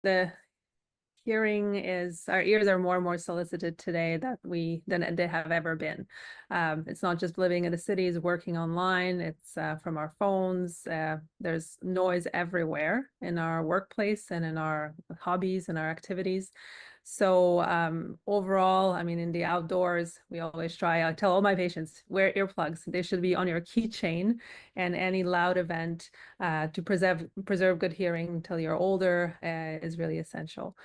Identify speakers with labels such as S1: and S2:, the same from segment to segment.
S1: the hearing is, our ears are more and more solicited today than they have ever been. It's not just living in the cities, working online, it's from our phones. There's noise everywhere in our workplace and in our hobbies and our activities. So overall, I mean, in the outdoors, we always try, I tell all my patients, wear earplugs. They should be on your keychain, and any loud event to preserve good hearing until you're older is really essential.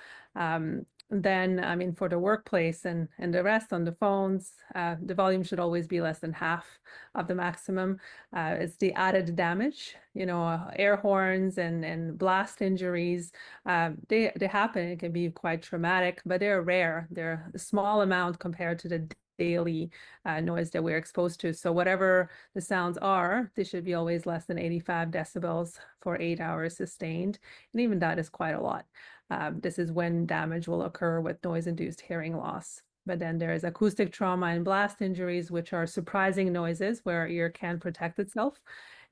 S1: Then, I mean, for the workplace and the rest on the phones, the volume should always be less than half of the maximum. It's the added damage, air horns and blast injuries. They happen. It can be quite traumatic, but they're rare. They're a small amount compared to the daily noise that we're exposed to. So whatever the sounds are, they should be always less than 85 decibels for 8 hours sustained. And even that is quite a lot. This is when damage will occur with noise-induced hearing loss. But then there is acoustic trauma and blast injuries, which are surprising noises where our ear can protect itself.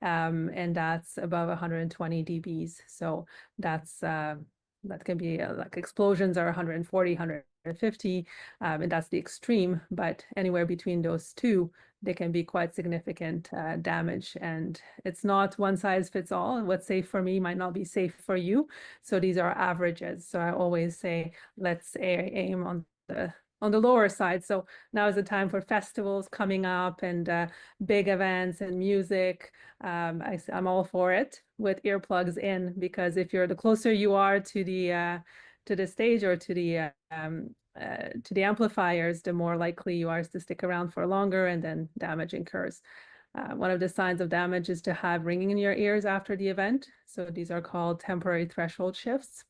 S1: And that's above 120 dBs. So that can be like explosions are 140, 150, and that's the extreme. But anywhere between those two, they can be quite significant damage. And it's not one size fits all. What's safe for me might not be safe for you. So these are averages. So I always say, let's aim on the lower side. So now is the time for festivals coming up and big events and music. I'm all for it with earplugs in, because if you're the closer you are to the stage or to the amplifiers, the more likely you are to stick around for longer, and then damage incurs. One of the signs of damage is to have ringing in your ears after the event. So these are called temporary threshold shifts.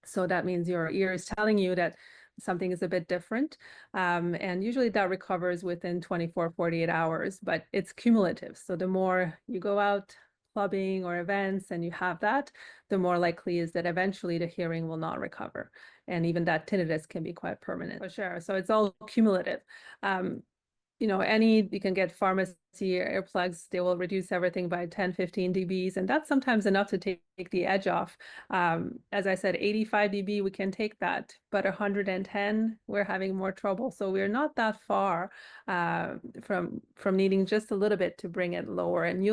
S1: So that means your ear is telling you that something is a bit different. And usually that recovers within 24, 48 hours, but it's cumulative. So the more you go out clubbing or events and you have that, the more likely is that eventually the hearing will not recover. And even that tinnitus can be quite permanent. For sure. So it's all cumulative. You can get pharmacy earplugs, they will reduce everything by 10, 15 dBs, and that's sometimes enough to take the edge off. As I said, 85 dB, we can take that, but 110, we're having more trouble. So we're not that far from needing just a little bit to bring it lower. And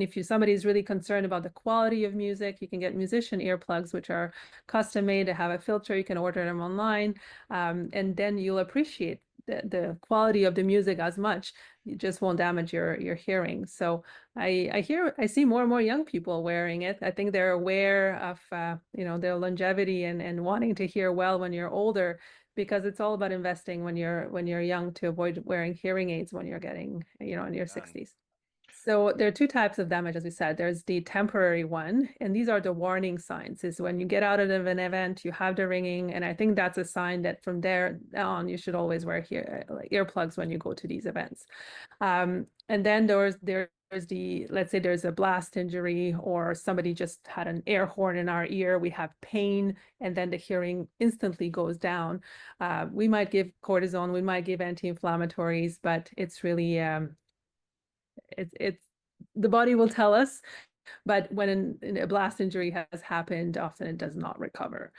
S1: if somebody is really concerned about the quality of music, you can get musician earplugs, which are custom made to have a filter. You can order them online, and then you'll appreciate the quality of the music as much. You just won't damage your hearing. So I see more and more young people wearing it. I think they're aware of their longevity and wanting to hear well when you're older, because it's all about investing when you're young to avoid wearing hearing aids when you're getting in your 60s. So there are two types of damage, as we said. There's the temporary one, and these are the warning signs. Is when you get out of an event, you have the ringing, and I think that's a sign that from there on, you should always wear earplugs when you go to these events. And then there's let's say there's a blast injury, or somebody just had an air horn in our ear, we have pain, and then the hearing instantly goes down. We might give cortisone, we might give anti-inflammatories, but it's really, it's the body will tell us. But when a blast injury has happened, often it does not recover.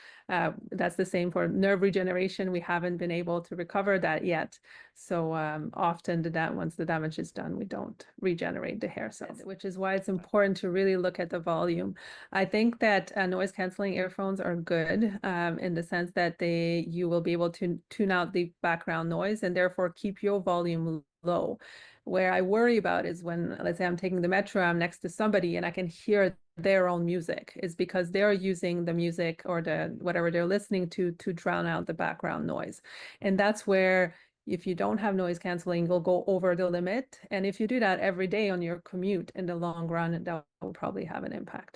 S1: That's the same for nerve regeneration. We haven't been able to recover that yet. So often once the damage is done, we don't regenerate the hair cells, which is why it's important to really look at the volume. I think that noise canceling earphones are good in the sense that you will be able to tune out the background noise and therefore keep your volume low. Where I worry about is when, let's say I'm taking the metro, I'm next to somebody and I can hear their own music, is because they're using the music or whatever they're listening to drown out the background noise. And that's where, if you don't have noise canceling, you'll go over the limit. And if you do that every day on your commute, in the long run, that will probably have an impact.